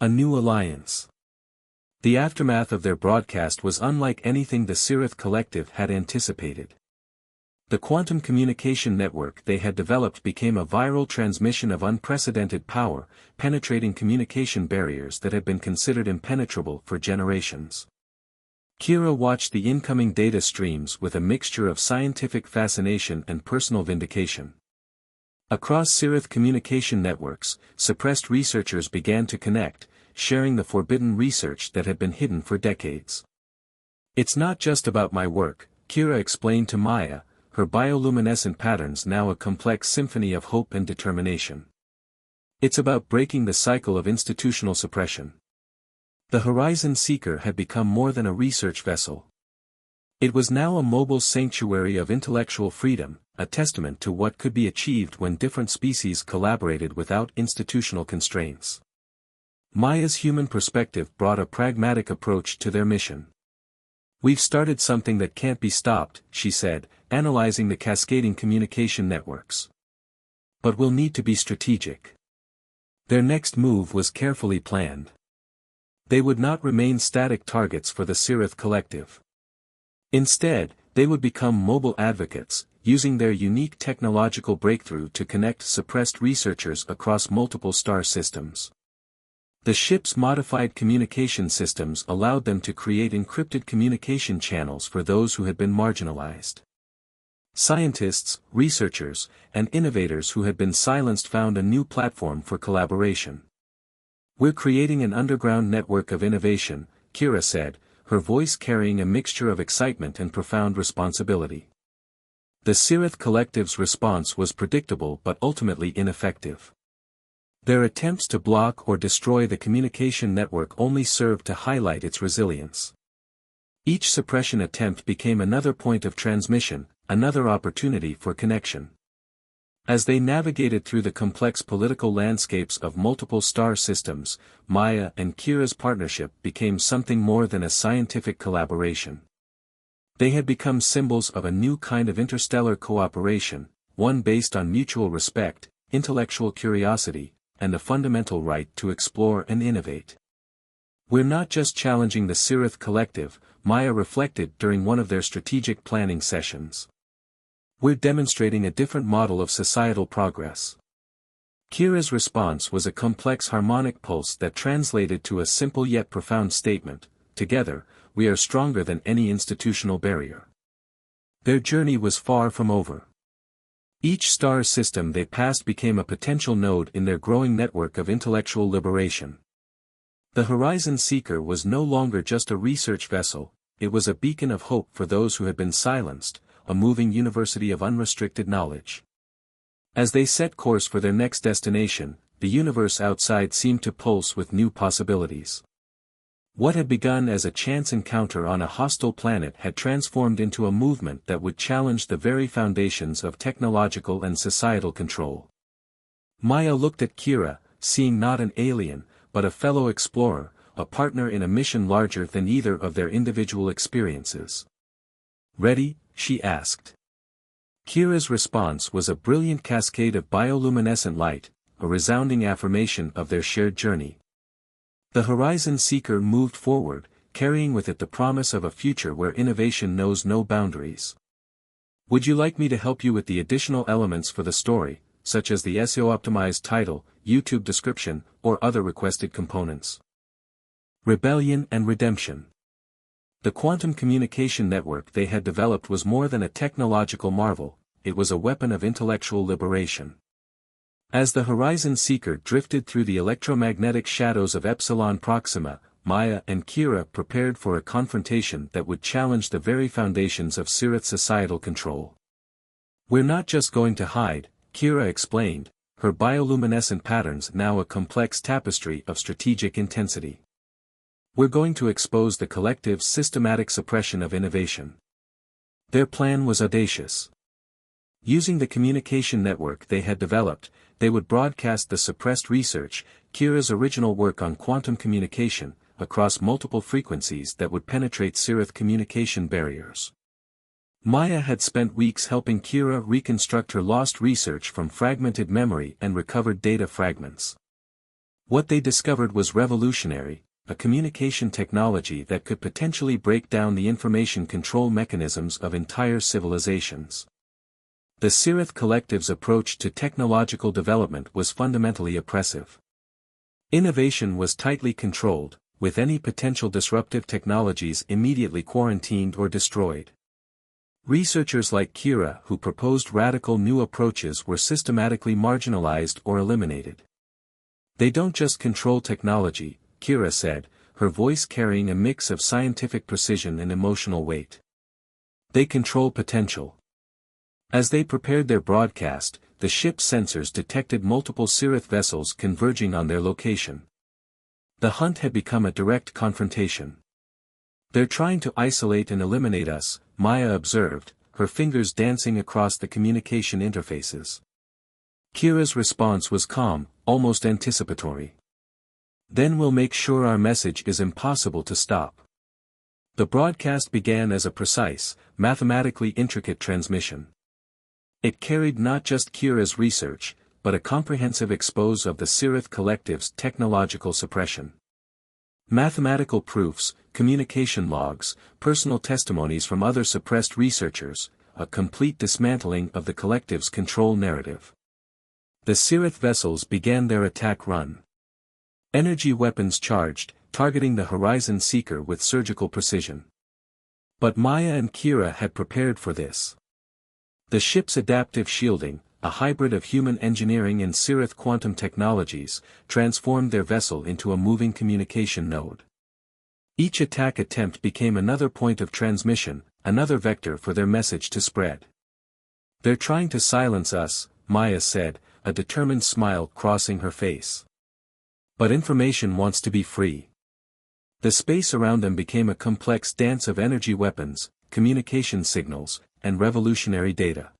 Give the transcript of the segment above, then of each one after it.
A new alliance. The aftermath of their broadcast was unlike anything the Sirith Collective had anticipated. The quantum communication network they had developed became a viral transmission of unprecedented power, penetrating communication barriers that had been considered impenetrable for generations. Kira watched the incoming data streams with a mixture of scientific fascination and personal vindication. Across Sirith communication networks, suppressed researchers began to connect, sharing the forbidden research that had been hidden for decades. "It's not just about my work," Kira explained to Maya, her bioluminescent patterns now a complex symphony of hope and determination. "It's about breaking the cycle of institutional suppression." The Horizon Seeker had become more than a research vessel. It was now a mobile sanctuary of intellectual freedom, a testament to what could be achieved when different species collaborated without institutional constraints. Maya's human perspective brought a pragmatic approach to their mission. "We've started something that can't be stopped," she said, analyzing the cascading communication networks. "But we'll need to be strategic." Their next move was carefully planned. They would not remain static targets for the Sirith Collective. Instead, they would become mobile advocates, using their unique technological breakthrough to connect suppressed researchers across multiple star systems. The ship's modified communication systems allowed them to create encrypted communication channels for those who had been marginalized. Scientists, researchers, and innovators who had been silenced found a new platform for collaboration. "We're creating an underground network of innovation," Kira said, her voice carrying a mixture of excitement and profound responsibility. The Sirith Collective's response was predictable but ultimately ineffective. Their attempts to block or destroy the communication network only served to highlight its resilience. Each suppression attempt became another point of transmission, another opportunity for connection. As they navigated through the complex political landscapes of multiple star systems, Maya and Kira's partnership became something more than a scientific collaboration. They had become symbols of a new kind of interstellar cooperation, one based on mutual respect, intellectual curiosity, and the fundamental right to explore and innovate. "We're not just challenging the Sirith Collective," Maya reflected during one of their strategic planning sessions. "We're demonstrating a different model of societal progress." Kira's response was a complex harmonic pulse that translated to a simple yet profound statement: "Together, we are stronger than any institutional barrier." Their journey was far from over. Each star system they passed became a potential node in their growing network of intellectual liberation. The Horizon Seeker was no longer just a research vessel, it was a beacon of hope for those who had been silenced, a moving university of unrestricted knowledge. As they set course for their next destination, the universe outside seemed to pulse with new possibilities. What had begun as a chance encounter on a hostile planet had transformed into a movement that would challenge the very foundations of technological and societal control. Maya looked at Kira, seeing not an alien, but a fellow explorer, a partner in a mission larger than either of their individual experiences. "Ready?" she asked. Kira's response was a brilliant cascade of bioluminescent light, a resounding affirmation of their shared journey. The Horizon Seeker moved forward, carrying with it the promise of a future where innovation knows no boundaries. "Would you like me to help you with the additional elements for the story, such as the SEO-optimized title, YouTube description, or other requested components?" Rebellion and redemption. The quantum communication network they had developed was more than a technological marvel, it was a weapon of intellectual liberation. As the Horizon Seeker drifted through the electromagnetic shadows of Epsilon Proxima, Maya and Kira prepared for a confrontation that would challenge the very foundations of Sirith societal control. "We're not just going to hide," Kira explained, her bioluminescent patterns now a complex tapestry of strategic intensity. "We're going to expose the collective's systematic suppression of innovation." Their plan was audacious. Using the communication network they had developed, they would broadcast the suppressed research, Kira's original work on quantum communication, across multiple frequencies that would penetrate Sirith communication barriers. Maya had spent weeks helping Kira reconstruct her lost research from fragmented memory and recovered data fragments. What they discovered was revolutionary, a communication technology that could potentially break down the information control mechanisms of entire civilizations. The Sirith Collective's approach to technological development was fundamentally oppressive. Innovation was tightly controlled, with any potential disruptive technologies immediately quarantined or destroyed. Researchers like Kira who proposed radical new approaches were systematically marginalized or eliminated. They don't just control technology, Kira said, her voice carrying a mix of scientific precision and emotional weight. They control potential. As they prepared their broadcast, the ship's sensors detected multiple Sirith vessels converging on their location. The hunt had become a direct confrontation. "They're trying to isolate and eliminate us," Maya observed, her fingers dancing across the communication interfaces. Kira's response was calm, almost anticipatory. "Then we'll make sure our message is impossible to stop." The broadcast began as a precise, mathematically intricate transmission. It carried not just Kira's research, but a comprehensive expose of the Sirith Collective's technological suppression. Mathematical proofs, communication logs, personal testimonies from other suppressed researchers, a complete dismantling of the Collective's control narrative. The Sirith vessels began their attack run. Energy weapons charged, targeting the Horizon Seeker with surgical precision. But Maya and Kira had prepared for this. The ship's adaptive shielding, a hybrid of human engineering and Sirith quantum technologies, transformed their vessel into a moving communication node. Each attack attempt became another point of transmission, another vector for their message to spread. "They're trying to silence us," Maya said, a determined smile crossing her face. "But information wants to be free." The space around them became a complex dance of energy weapons, communication signals, and revolutionary data.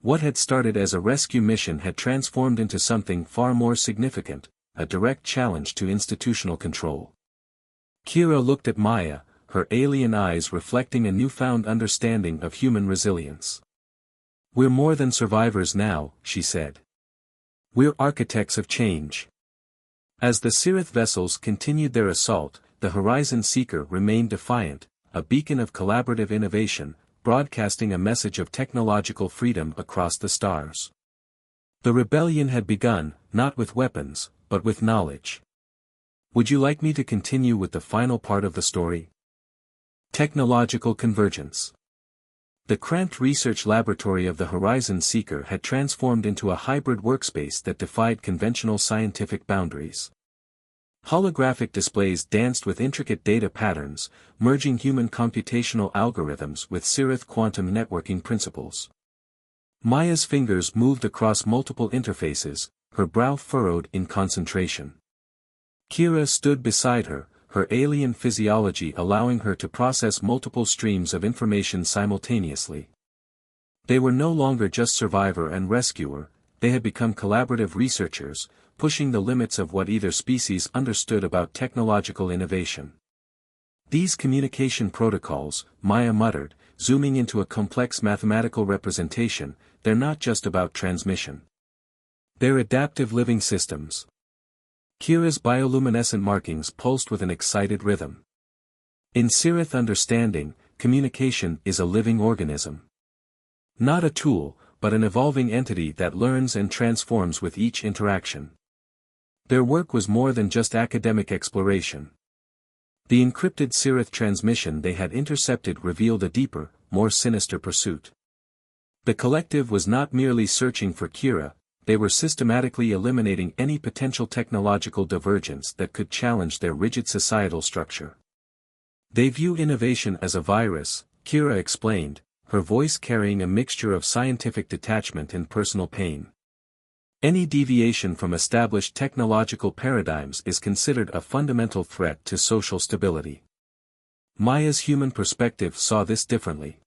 What had started as a rescue mission had transformed into something far more significant, a direct challenge to institutional control. Kira looked at Maya, her alien eyes reflecting a newfound understanding of human resilience. "We're more than survivors now," she said. "We're architects of change." As the Sirith vessels continued their assault, the Horizon Seeker remained defiant, a beacon of collaborative innovation, broadcasting a message of technological freedom across the stars. The rebellion had begun, not with weapons, but with knowledge. Would you like me to continue with the final part of the story? Technological convergence. The cramped research laboratory of the Horizon Seeker had transformed into a hybrid workspace that defied conventional scientific boundaries. Holographic displays danced with intricate data patterns, merging human computational algorithms with Sirith quantum networking principles. Maya's fingers moved across multiple interfaces, her brow furrowed in concentration. Kira stood beside her, her alien physiology allowing her to process multiple streams of information simultaneously. They were no longer just survivor and rescuer, they had become collaborative researchers, pushing the limits of what either species understood about technological innovation. "These communication protocols," Maya muttered, zooming into a complex mathematical representation, "they're not just about transmission. They're adaptive living systems." Kira's bioluminescent markings pulsed with an excited rhythm. In Sirith understanding, communication is a living organism. Not a tool, but an evolving entity that learns and transforms with each interaction. Their work was more than just academic exploration. The encrypted Sirith transmission they had intercepted revealed a deeper, more sinister pursuit. The collective was not merely searching for Kira, they were systematically eliminating any potential technological divergence that could challenge their rigid societal structure. "They view innovation as a virus," Kira explained, her voice carrying a mixture of scientific detachment and personal pain. "Any deviation from established technological paradigms is considered a fundamental threat to social stability." Maya's human perspective saw this differently.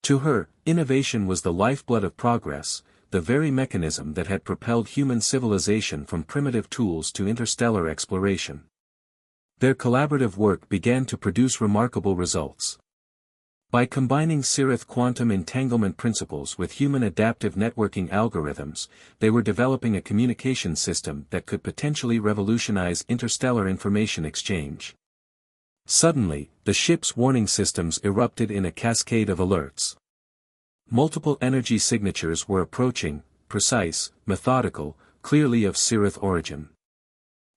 To her, innovation was the lifeblood of progress, the very mechanism that had propelled human civilization from primitive tools to interstellar exploration. Their collaborative work began to produce remarkable results. By combining Cirith quantum entanglement principles with human adaptive networking algorithms, they were developing a communication system that could potentially revolutionize interstellar information exchange. Suddenly, the ship's warning systems erupted in a cascade of alerts. Multiple energy signatures were approaching, precise, methodical, clearly of Cirith origin.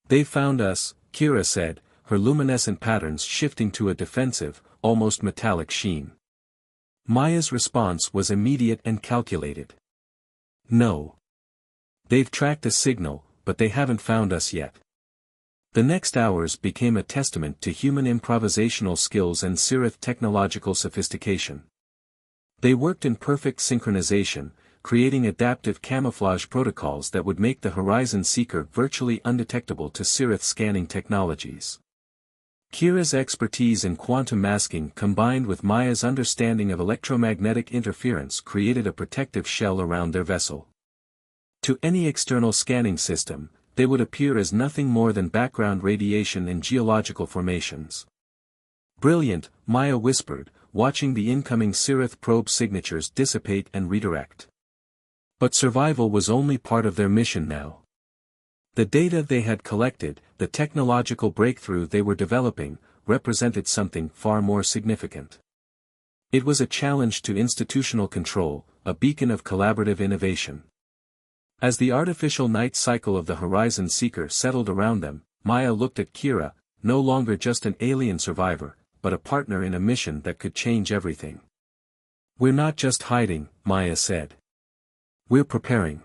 "They found us," Kira said, her luminescent patterns shifting to a defensive, almost metallic sheen. Maya's response was immediate and calculated. "No. They've tracked a signal, but they haven't found us yet." The next hours became a testament to human improvisational skills and Cirith technological sophistication. They worked in perfect synchronization, creating adaptive camouflage protocols that would make the Horizon Seeker virtually undetectable to Cirith scanning technologies. Kira's expertise in quantum masking combined with Maya's understanding of electromagnetic interference created a protective shell around their vessel. To any external scanning system, they would appear as nothing more than background radiation in geological formations. "Brilliant," Maya whispered, watching the incoming Cirith probe signatures dissipate and redirect. But survival was only part of their mission now. The data they had collected, the technological breakthrough they were developing, represented something far more significant. It was a challenge to institutional control, a beacon of collaborative innovation. As the artificial night cycle of the Horizon Seeker settled around them, Maya looked at Kira, no longer just an alien survivor, but a partner in a mission that could change everything. "We're not just hiding," Maya said. "We're preparing."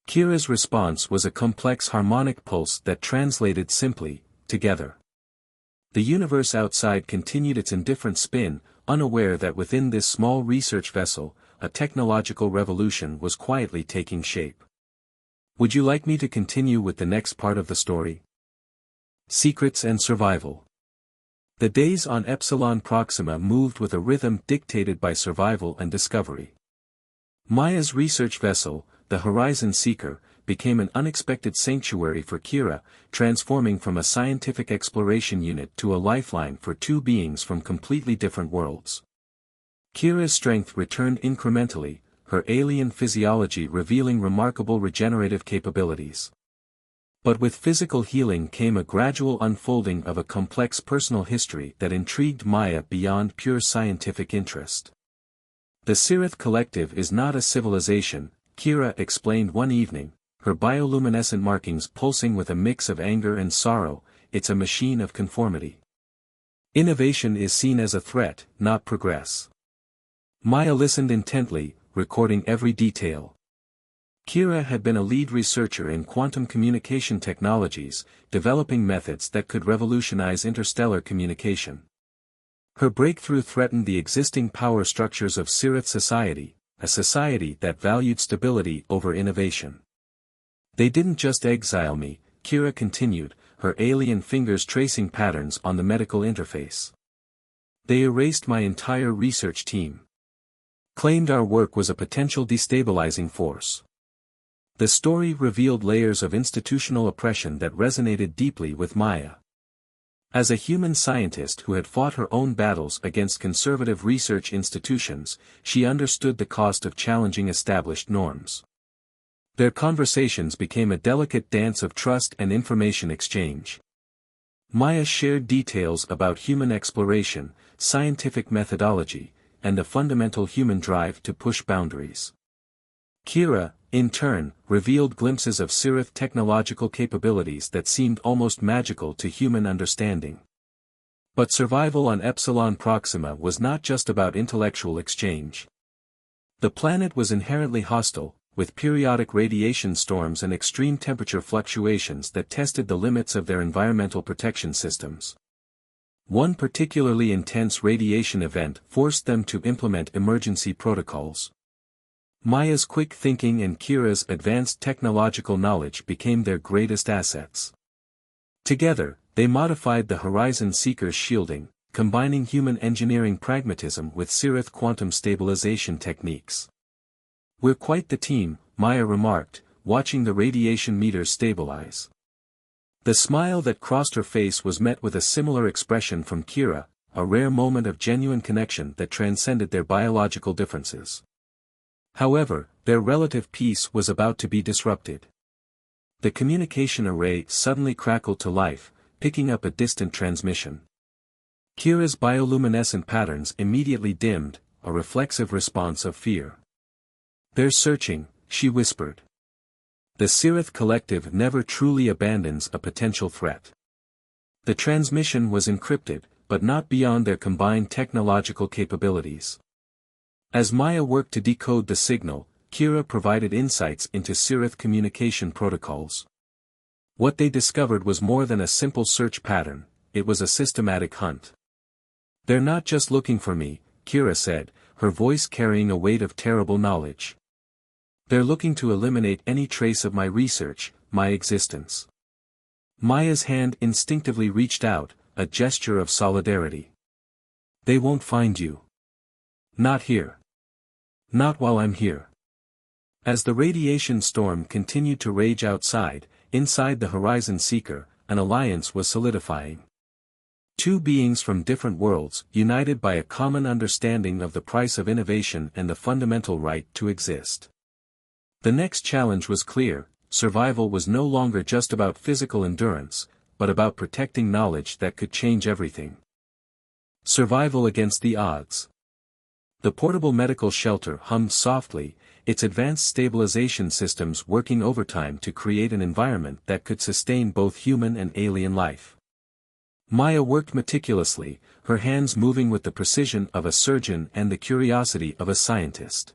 Kira's response was a complex harmonic pulse that translated simply, "together." The universe outside continued its indifferent spin, unaware that within this small research vessel, a technological revolution was quietly taking shape. Would you like me to continue with the next part of the story? Secrets and Survival. The days on Epsilon Proxima moved with a rhythm dictated by survival and discovery. Maya's research vessel, the Horizon Seeker, became an unexpected sanctuary for Kira, transforming from a scientific exploration unit to a lifeline for two beings from completely different worlds. Kira's strength returned incrementally, her alien physiology revealing remarkable regenerative capabilities. But with physical healing came a gradual unfolding of a complex personal history that intrigued Maya beyond pure scientific interest. "The Cirith Collective is not a civilization," Kira explained one evening, her bioluminescent markings pulsing with a mix of anger and sorrow. "It's a machine of conformity. Innovation is seen as a threat, not progress." Maya listened intently, recording every detail. Kira had been a lead researcher in quantum communication technologies, developing methods that could revolutionize interstellar communication. Her breakthrough threatened the existing power structures of Cirith society, a society that valued stability over innovation. "They didn't just exile me," Kira continued, her alien fingers tracing patterns on the medical interface. "They erased my entire research team. Claimed our work was a potential destabilizing force." The story revealed layers of institutional oppression that resonated deeply with Maya. As a human scientist who had fought her own battles against conservative research institutions, she understood the cost of challenging established norms. Their conversations became a delicate dance of trust and information exchange. Maya shared details about human exploration, scientific methodology, and the fundamental human drive to push boundaries. Kira, in turn, revealed glimpses of Cirith technological capabilities that seemed almost magical to human understanding. But survival on Epsilon Proxima was not just about intellectual exchange. The planet was inherently hostile, with periodic radiation storms and extreme temperature fluctuations that tested the limits of their environmental protection systems. One particularly intense radiation event forced them to implement emergency protocols. Maya's quick thinking and Kira's advanced technological knowledge became their greatest assets. Together, they modified the Horizon Seeker's shielding, combining human engineering pragmatism with Cirith quantum stabilization techniques. "We're quite the team," Maya remarked, watching the radiation meters stabilize. The smile that crossed her face was met with a similar expression from Kira, a rare moment of genuine connection that transcended their biological differences. However, their relative peace was about to be disrupted. The communication array suddenly crackled to life, picking up a distant transmission. Kira's bioluminescent patterns immediately dimmed, a reflexive response of fear. "They're searching," she whispered. "The Sirith Collective never truly abandons a potential threat." The transmission was encrypted, but not beyond their combined technological capabilities. As Maya worked to decode the signal, Kira provided insights into Sirith communication protocols. What they discovered was more than a simple search pattern, it was a systematic hunt. "They're not just looking for me," Kira said, her voice carrying a weight of terrible knowledge. "They're looking to eliminate any trace of my research, my existence." Maya's hand instinctively reached out, a gesture of solidarity. "They won't find you. Not here. Not while I'm here." As the radiation storm continued to rage outside, inside the Horizon Seeker, an alliance was solidifying. Two beings from different worlds, united by a common understanding of the price of innovation and the fundamental right to exist. The next challenge was clear: survival was no longer just about physical endurance, but about protecting knowledge that could change everything. Survival against the odds. The portable medical shelter hummed softly, its advanced stabilization systems working overtime to create an environment that could sustain both human and alien life. Maya worked meticulously, her hands moving with the precision of a surgeon and the curiosity of a scientist.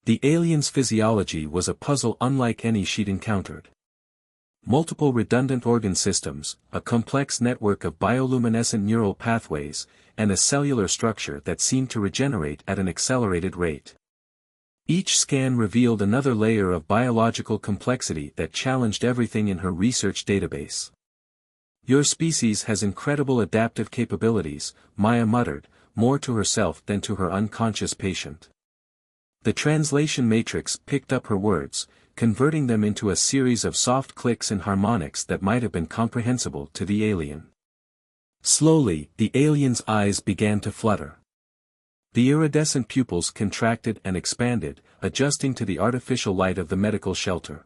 The alien's physiology was a puzzle unlike any she'd encountered. Multiple redundant organ systems, a complex network of bioluminescent neural pathways, and a cellular structure that seemed to regenerate at an accelerated rate. Each scan revealed another layer of biological complexity that challenged everything in her research database. "Your species has incredible adaptive capabilities," Maya muttered, more to herself than to her unconscious patient. The translation matrix picked up her words, converting them into a series of soft clicks and harmonics that might have been comprehensible to the alien. Slowly, the alien's eyes began to flutter. The iridescent pupils contracted and expanded, adjusting to the artificial light of the medical shelter.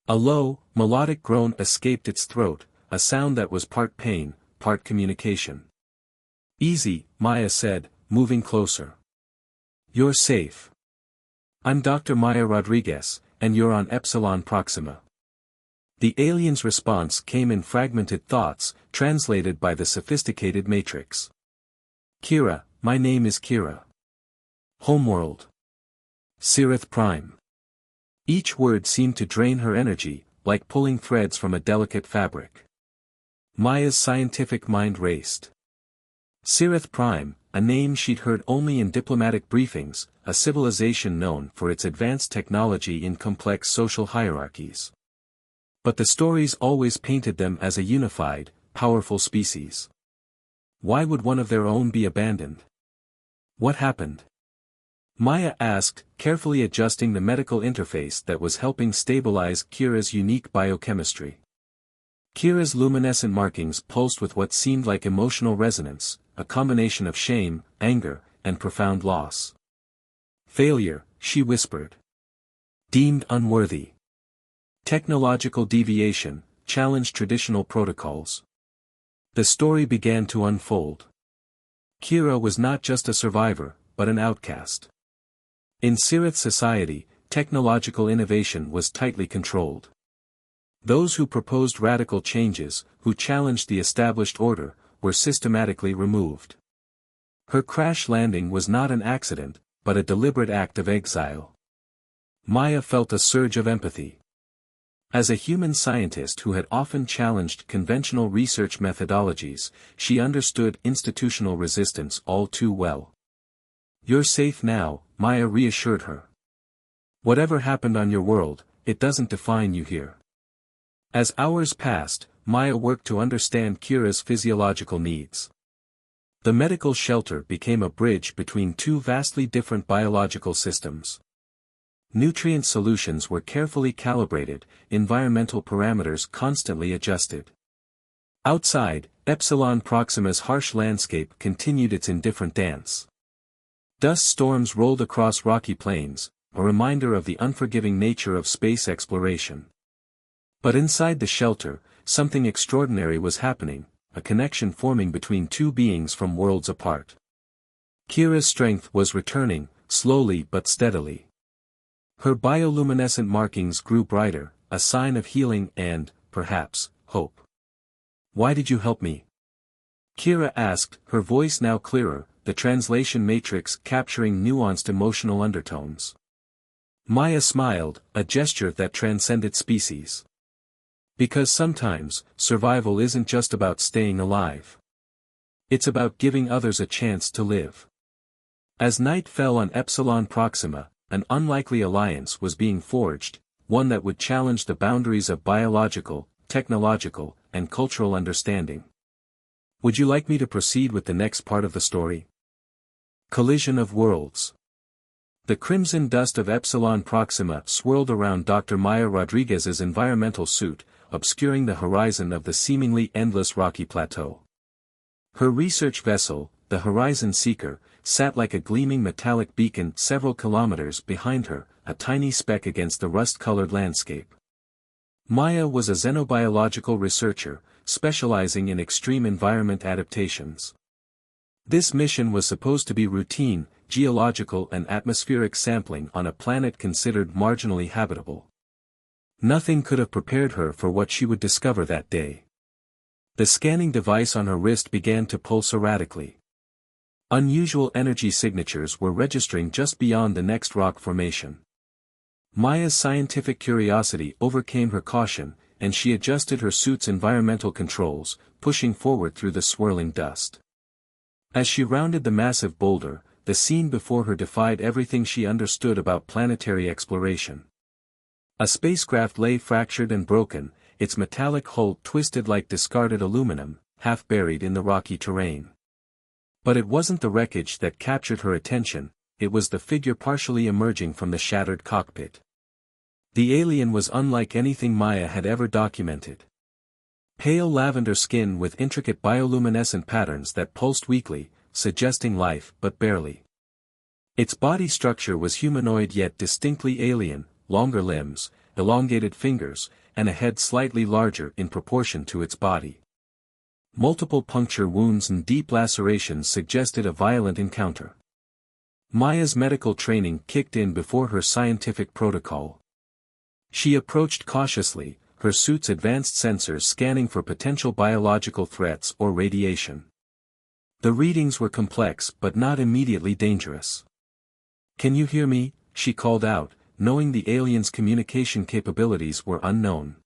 A low, melodic groan escaped its throat, a sound that was part pain, part communication. "Easy," Maya said, moving closer. "You're safe. I'm Dr. Maya Rodriguez, and you're on Epsilon Proxima." The alien's response came in fragmented thoughts, translated by the sophisticated matrix. "Kira, my name is Kira. Homeworld. Sirith Prime." Each word seemed to drain her energy, like pulling threads from a delicate fabric. Maya's scientific mind raced. Sirith Prime, a name she'd heard only in diplomatic briefings, a civilization known for its advanced technology in complex social hierarchies. But the stories always painted them as a unified, powerful species. Why would one of their own be abandoned? What happened? Maya asked, carefully adjusting the medical interface that was helping stabilize Kira's unique biochemistry. Kira's luminescent markings pulsed with what seemed like emotional resonance, a combination of shame, anger, and profound loss. "Failure," she whispered. "Deemed unworthy. Technological deviation, challenged traditional protocols." The story began to unfold. Kira was not just a survivor, but an outcast. In Sirith society, technological innovation was tightly controlled. Those who proposed radical changes, who challenged the established order, were systematically removed. Her crash landing was not an accident, but a deliberate act of exile. Maya felt a surge of empathy. As a human scientist who had often challenged conventional research methodologies, she understood institutional resistance all too well. "You're safe now," Maya reassured her. "Whatever happened on your world, it doesn't define you here." As hours passed, Maya worked to understand Kira's physiological needs. The medical shelter became a bridge between two vastly different biological systems. Nutrient solutions were carefully calibrated, environmental parameters constantly adjusted. Outside, Epsilon Proxima's harsh landscape continued its indifferent dance. Dust storms rolled across rocky plains, a reminder of the unforgiving nature of space exploration. But inside the shelter, something extraordinary was happening, a connection forming between two beings from worlds apart. Kira's strength was returning, slowly but steadily. Her bioluminescent markings grew brighter, a sign of healing and, perhaps, hope. "Why did you help me?" Kira asked, her voice now clearer, the translation matrix capturing nuanced emotional undertones. Maya smiled, a gesture that transcended species. "Because sometimes, survival isn't just about staying alive. It's about giving others a chance to live." As night fell on Epsilon Proxima, an unlikely alliance was being forged, one that would challenge the boundaries of biological, technological, and cultural understanding. "Would you like me to proceed with the next part of the story?" Collision of Worlds. The crimson dust of Epsilon Proxima swirled around Dr. Maya Rodriguez's environmental suit, obscuring the horizon of the seemingly endless rocky plateau. Her research vessel, the Horizon Seeker, sat like a gleaming metallic beacon several kilometers behind her, a tiny speck against the rust-colored landscape. Maya was a xenobiological researcher, specializing in extreme environment adaptations. This mission was supposed to be routine, geological and atmospheric sampling on a planet considered marginally habitable. Nothing could have prepared her for what she would discover that day. The scanning device on her wrist began to pulse erratically. Unusual energy signatures were registering just beyond the next rock formation. Maya's scientific curiosity overcame her caution, and she adjusted her suit's environmental controls, pushing forward through the swirling dust. As she rounded the massive boulder, the scene before her defied everything she understood about planetary exploration. A spacecraft lay fractured and broken, its metallic hull twisted like discarded aluminum, half buried in the rocky terrain. But it wasn't the wreckage that captured her attention, it was the figure partially emerging from the shattered cockpit. The alien was unlike anything Maya had ever documented. Pale lavender skin with intricate bioluminescent patterns that pulsed weakly, suggesting life but barely. Its body structure was humanoid yet distinctly alien, longer limbs, elongated fingers, and a head slightly larger in proportion to its body. Multiple puncture wounds and deep lacerations suggested a violent encounter. Maya's medical training kicked in before her scientific protocol. She approached cautiously, her suit's advanced sensors scanning for potential biological threats or radiation. The readings were complex but not immediately dangerous. "Can you hear me?" she called out, knowing the alien's communication capabilities were unknown.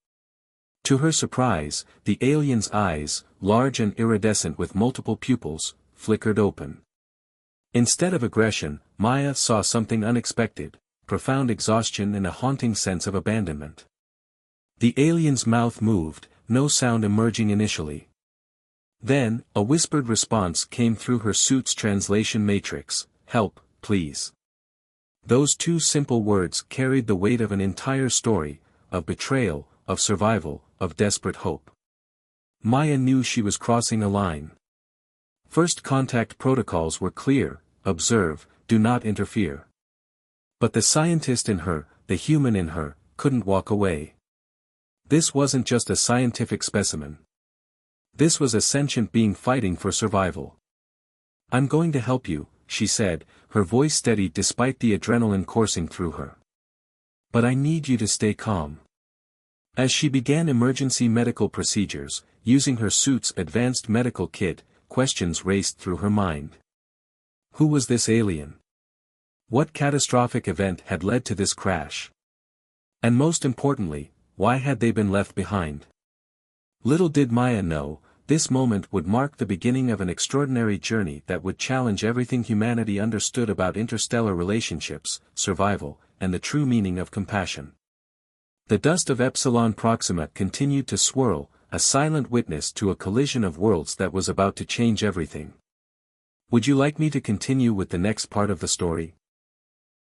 To her surprise, the alien's eyes, large and iridescent with multiple pupils, flickered open. Instead of aggression, Maya saw something unexpected, profound exhaustion and a haunting sense of abandonment. The alien's mouth moved, no sound emerging initially. Then, a whispered response came through her suit's translation matrix: "Help, please." Those two simple words carried the weight of an entire story, of betrayal, of survival, of desperate hope. Maya knew she was crossing a line. First contact protocols were clear: observe, do not interfere. But the scientist in her, the human in her, couldn't walk away. This wasn't just a scientific specimen. This was a sentient being fighting for survival. "I'm going to help you," she said, her voice steady despite the adrenaline coursing through her. "But I need you to stay calm." As she began emergency medical procedures, using her suit's advanced medical kit, questions raced through her mind. Who was this alien? What catastrophic event had led to this crash? And most importantly, why had they been left behind? Little did Maya know, this moment would mark the beginning of an extraordinary journey that would challenge everything humanity understood about interstellar relationships, survival, and the true meaning of compassion. The dust of Epsilon Proxima continued to swirl, a silent witness to a collision of worlds that was about to change everything. Would you like me to continue with the next part of the story?